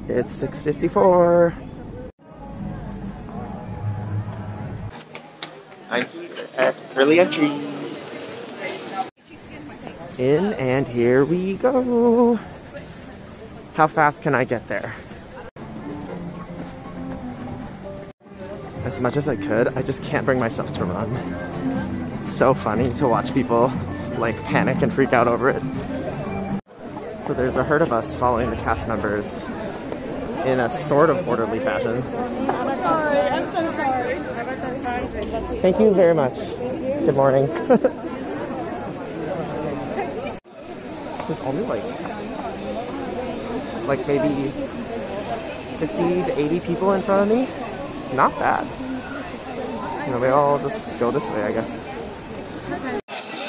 It's 6:54. I'm here at early entry. In and here we go. How fast can I get there? As much as I could, I just can't bring myself to run. It's so funny to watch people like panic and freak out over it. So there's a herd of us following the cast members in a sort of orderly fashion. Sorry, I'm so sorry. Thank you very much. Good morning. There's only like maybe 50 to 80 people in front of me. Not bad. You know, they all just go this way, I guess.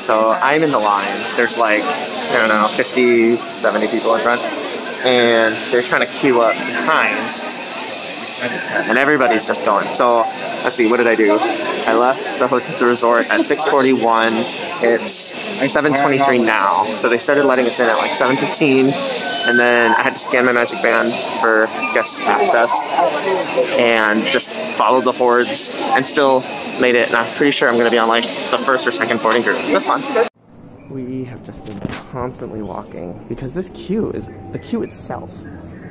So I'm in the line. There's like, I don't know, 50, 70 people in front. And they're trying to queue up behind. And everybody's just going. So let's see, what did I do? I left the resort at 6:41. It's 7:23 now. So they started letting us in at like 7:15. And then I had to scan my magic band for guest access and just followed the hordes and still made it. And I'm pretty sure I'm going to be on like the first or second boarding group. That's fun. We have just been constantly walking because this queue is the queue itself.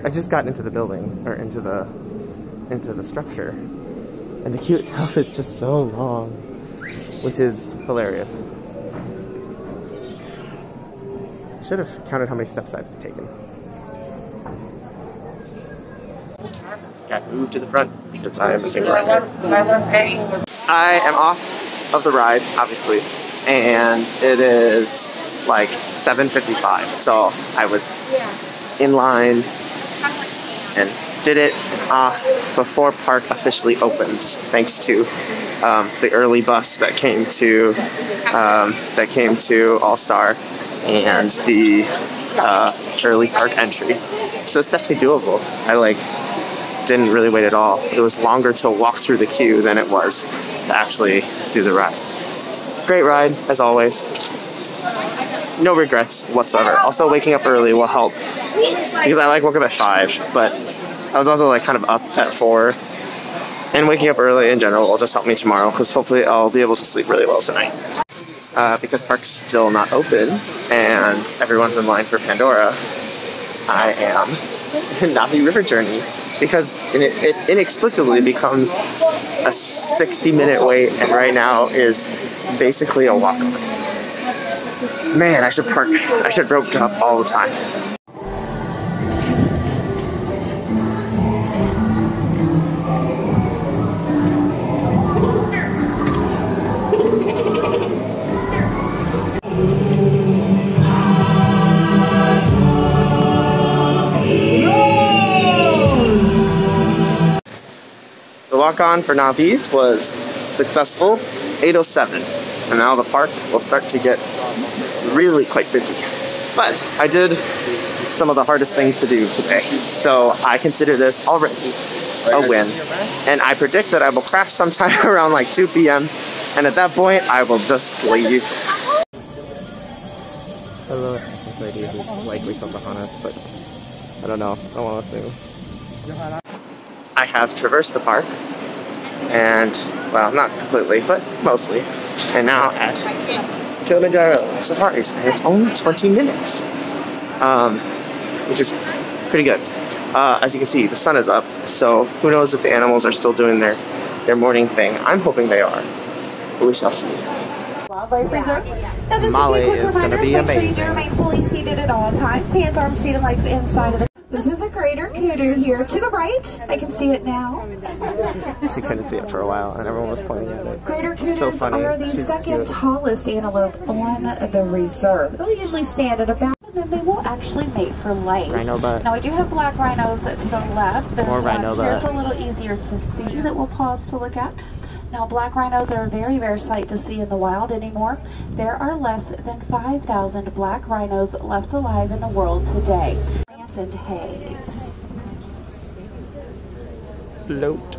I just got into the building or into the structure, and the queue itself is just so long, which is hilarious. Should have counted how many steps I've taken. Got moved to the front because I am a single rider. I am off of the ride, obviously, and it is like 7:55. So I was in line and did it before park officially opens, thanks to the early bus that came to All-Star and the early park entry. So it's definitely doable. I didn't really wait at all. It was longer to walk through the queue than it was to actually do the ride. Great ride, as always. No regrets whatsoever. Also, waking up early will help because I woke up at 5, but I was also kind of up at 4. And waking up early in general will just help me tomorrow because hopefully I'll be able to sleep really well tonight. Because park's still not open and everyone's in line for Pandora, I am in Navi River Journey because it inexplicably becomes a 60-minute wait and right now is basically a walk. Man, I should rope up all the time. The walk-on for Navi's was successful, 8:07, and now the park will start to get really quite busy. But I did some of the hardest things to do today, so I consider this already a win. And I predict that I will crash sometime around like 2 p.m. and at that point I will just leave. Hello, this lady who's likely from Bahamas, but I don't know. I won't assume. I have traversed the park, and, well, not completely, but mostly, and now at Kilimanjaro Safaris, and it's only 20 minutes, which is pretty good. As you can see, the sun is up, so who knows if the animals are still doing their morning thing. I'm hoping they are, but we shall see. Wildlife Reserve. Now just Molly a few quick is gonna reminders. be Make sure you amazing. do remain fully seated at all times. Hands, arms, feet, and legs inside of the... This is a greater kudu here to the right. I can see it now. She couldn't see it for a while, and everyone was pointing at it. Greater It's so kudus funny. are the She's second cute. tallest antelope on the reserve. They'll usually stand at about... And then they will actually mate for life. Rhino butt. Now we do have black rhinos to the left. There's More rhino one here's butt. a little easier to see that we'll pause to look at. Now, black rhinos are a very rare sight to see in the wild anymore. There are less than 5,000 black rhinos left alive in the world today. Plants and haze. Float.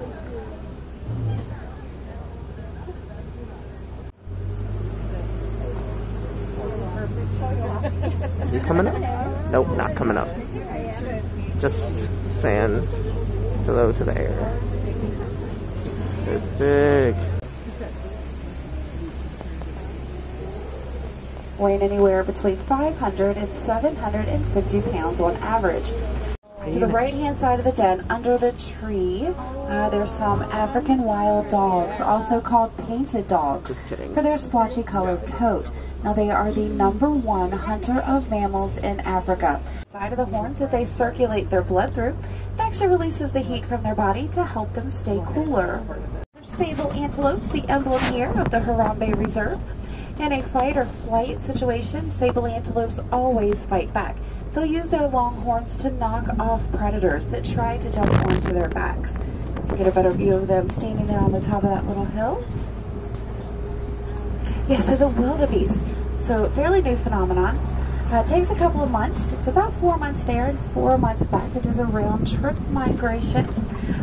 You coming up? Nope, not coming. coming up. Just saying hello to the air. It's big. Weighing anywhere between 500 and 750 pounds on average. To the right-hand side of the den, under the tree, there's some African wild dogs, also called painted dogs, for their splotchy colored coat. Now, they are the #1 hunter of mammals in Africa. Side of the horns that they circulate their blood through, it actually releases the heat from their body to help them stay cooler. Sable antelopes, the emblem here of the Harambe Reserve. In a fight or flight situation, sable antelopes always fight back. They'll use their long horns to knock off predators that try to jump onto their backs. You can get a better view of them standing there on the top of that little hill. Yeah, so the wildebeest. So fairly new phenomenon. It takes a couple of months. It's about 4 months there and 4 months back. It is a round trip migration.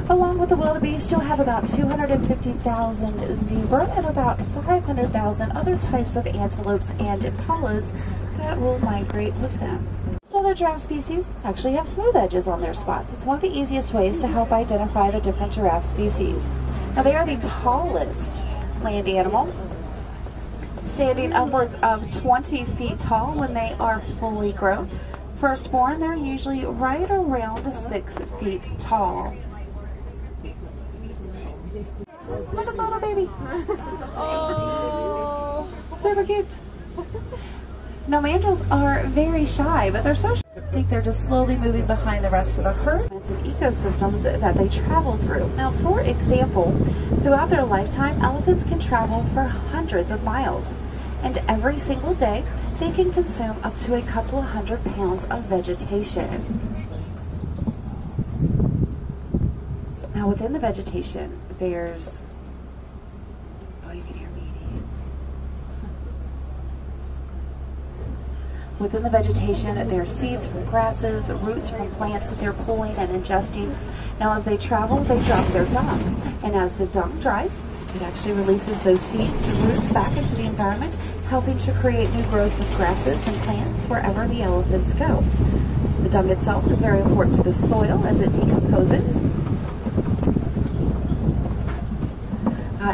Along with the wildebeest, you'll have about 250,000 zebra and about 500,000 other types of antelopes and impalas that will migrate with them. Some other giraffe species actually have smooth edges on their spots. It's one of the easiest ways to help identify the different giraffe species. Now, they are the tallest land animal, standing upwards of 20 feet tall when they are fully grown. Firstborn, they're usually right around 6 feet tall. Look at the little baby. Oh, super cute. Now, mandrills are very shy, but they're so shy. I think they're just slowly moving behind the rest of the herd. It's an ecosystems that they travel through. Now, for example, throughout their lifetime, elephants can travel for hundreds of miles. And every single day, they can consume up to a couple of 100 pounds of vegetation. Now, within the vegetation, there's, oh, you can hear me. Within the vegetation, there are seeds from grasses, roots from plants that they're pulling and ingesting. Now, as they travel, they drop their dung. And as the dung dries, it actually releases those seeds and roots back into the environment, helping to create new growths of grasses and plants wherever the elephants go. The dung itself is very important to the soil as it decomposes.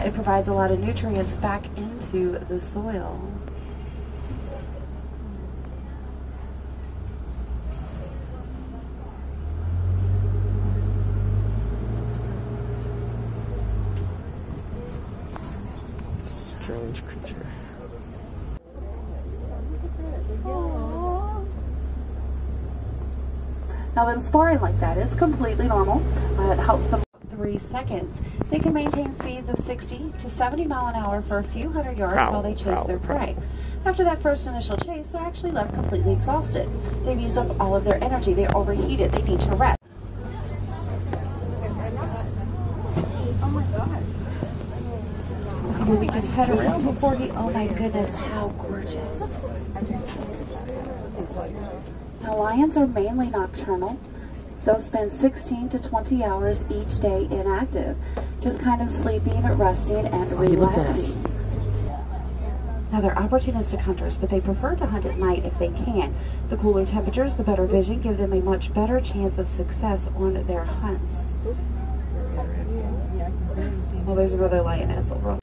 It provides a lot of nutrients back into the soil. Strange creature. Now, them sparring like that is completely normal. It helps them 3 seconds. They can maintain speeds of 60 to 70 mile an hour for a few hundred yards while they chase their prey. After that first initial chase, they're actually left completely exhausted. They've used up all of their energy. They're overheated. They need to rest. Oh my God. We can head around before he, oh my goodness, how gorgeous. Now, lions are mainly nocturnal. They'll spend 16 to 20 hours each day inactive, just kind of sleeping, resting, and relaxing. Now, they're opportunistic hunters, but they prefer to hunt at night if they can. The cooler temperatures, the better vision, give them a much better chance of success on their hunts. Well, there's another lioness over.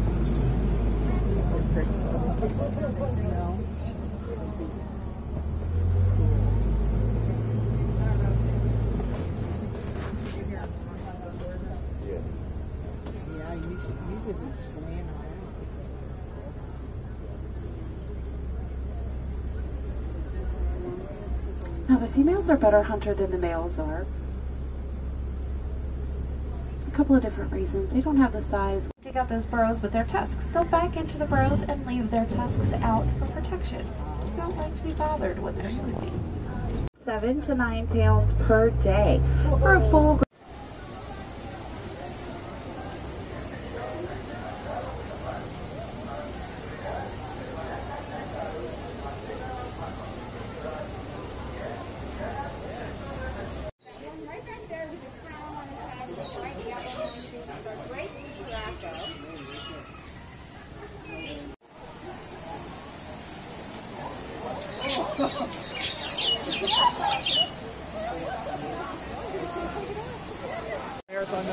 Now, the females are better hunter than the males are. A couple of different reasons. They don't have the size. Dig out those burrows with their tusks. They'll back into the burrows and leave their tusks out for protection. They don't like to be bothered when they're sleeping. 7 to 9 pounds per day for a full. Something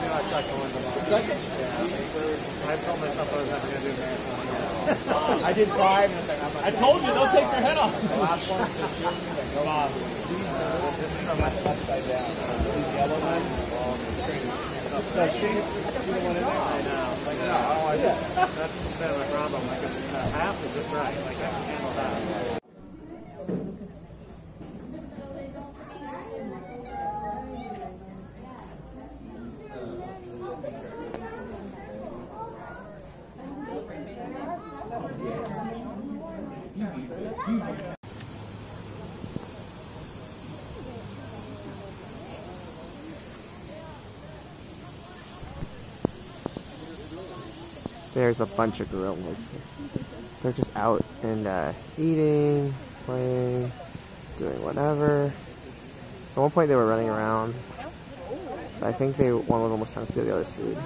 like second one tomorrow. Second? Yeah. I told myself I was never going to do a marathon. I did 5. I told you, they'll take your head off. The last one is just June. These are my upside down. These yellow ones. So she the one in there. I know. Like, no, I don't want to do that. That's kind of my problem. Like, half is just right. Like, I can handle that. There's a bunch of gorillas. They're just out and eating, playing, doing whatever. At one point they were running around. But I think one of them was trying to steal the other's food.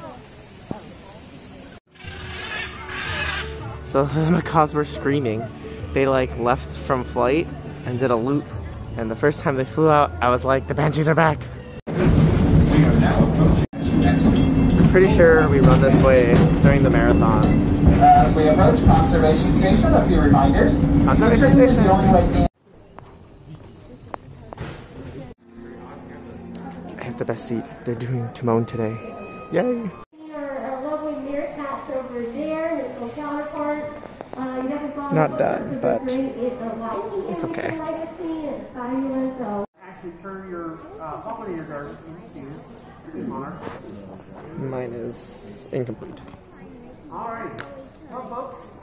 So the macaws were screaming. They like left from flight and did a loop. And the first time they flew out, I was like, the banshees are back. Pretty sure we run this way during the marathon. As we approach Conservation Station, a few reminders. Conservation Station. I have the best seat. They're doing Timon today. Yay! Our lovely meerkats over there, his little counterpart. Not done, but it's okay. It's fabulous. So. Actually turn your pop into your garden. Mine is incomplete. Alright, well folks.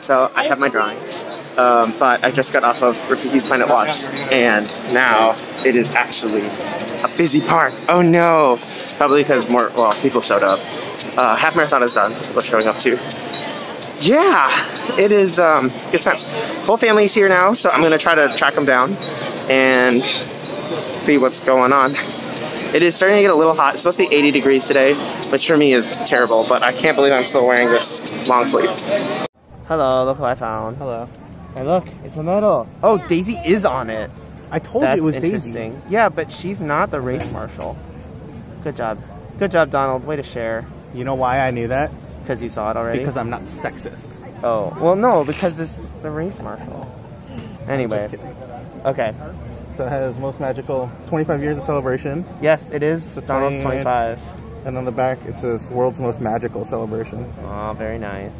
So I have my drawings, but I just got off of Rafiki's Planet Watch, and now it is actually a busy park. Oh no! Probably because people showed up. Half marathon is done, so people are showing up too. Yeah, it is good times. Whole family's here now, so I'm gonna try to track them down and see what's going on. It is starting to get a little hot. It's supposed to be 80 degrees today, which for me is terrible, but I can't believe I'm still wearing this long sleeve. Hello, look what I found. Hello. And look, it's a medal. Oh, Daisy is on it. I told you it was Daisy. Yeah, but she's not the race marshal. Good job. Good job, Donald. Way to share. You know why I knew that? Because you saw it already? Because I'm not sexist. Oh, well no, because this is the race marshal. Anyway. Just kidding. Okay. So it has most magical 25 years of celebration. Yes, it is. Donald's 25. And on the back it says world's most magical celebration. Oh, very nice.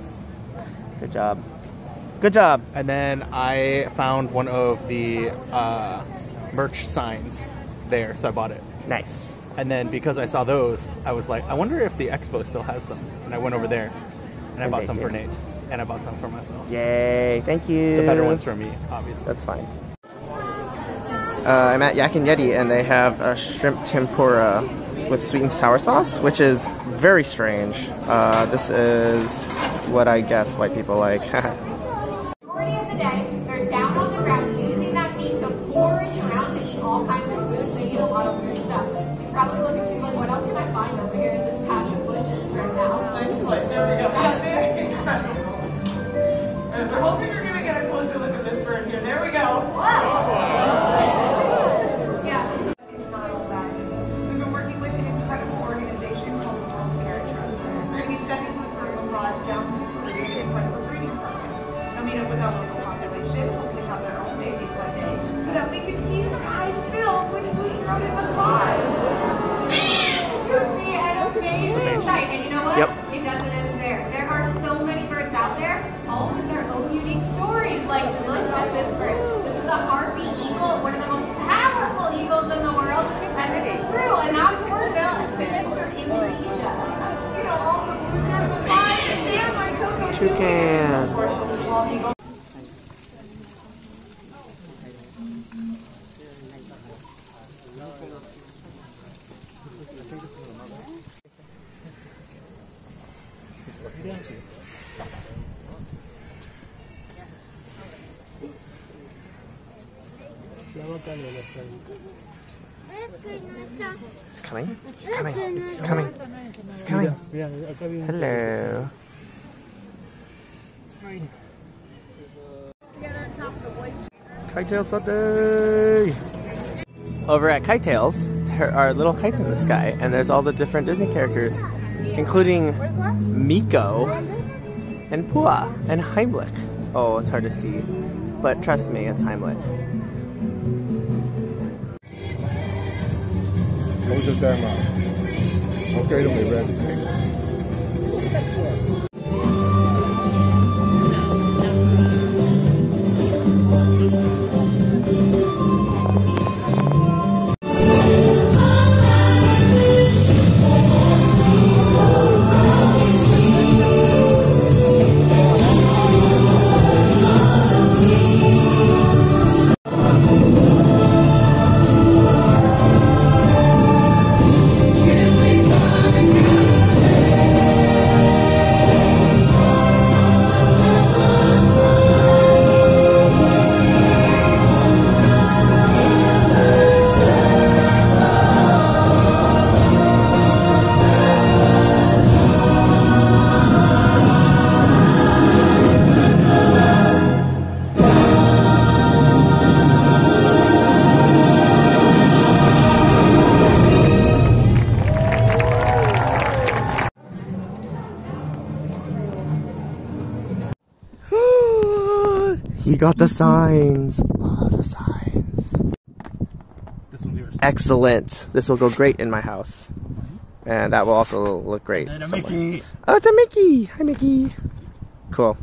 Good job. Good job. And then I found one of the merch signs there, so I bought it. Nice. And then because I saw those, I was like, I wonder if the expo still has some. And I went over there, and I bought some for Nate, and I bought some for myself. Yay! Thank you. The better ones for me, obviously. That's fine. I'm at Yak and Yeti, and they have a shrimp tempura with sweet and sour sauce, which is very strange. This is what I guess white people like. Majority of the day, they're down on the ground using that meat to forage around to eat all kinds of food. They eat a lot of weird stuff. She's probably looking, she's like, what else can I find over here in this patch of bushes right now? Excellent. There we go. And we're hoping you're going to get a closer look at this bird here. There we go. Yeah, it's not all bad news. We've been working with an incredible organization called the World Parrot Trust. We're going to be sending Bluebird macaws down to create an incredible breeding program. They'll meet up with our local population, hopefully have their own babies one day, so that we can see skies filled with blue-throated macaws. It would be an amazing sight, and you know what? Yep. It doesn't end there. There are so many birds out there, all with their own unique stories. Like, look at this bird. This is a harpy eagle, one of the most powerful eagles in the world, and this is Brew, a mountain hornbill, a species from Indonesia. You know, all the blue-throated macaws, the samurai toucan. Of course, the bald eagle. He's coming. He's coming. He's coming. He's coming. Hello. Kitetail Sunday! Over at Kitetails, there are little kites in the sky, and there's all the different Disney characters, including Miko and Pua and Heimlich. Oh, it's hard to see, but trust me, it's Heimlich. What was your time out? Okay, don't be ready to speak. He got the signs. Oh, the signs. This one's yours. Excellent. This will go great in my house. And that will also look great. And a Mickey. Oh, it's a Mickey. Hi, Mickey. Cool.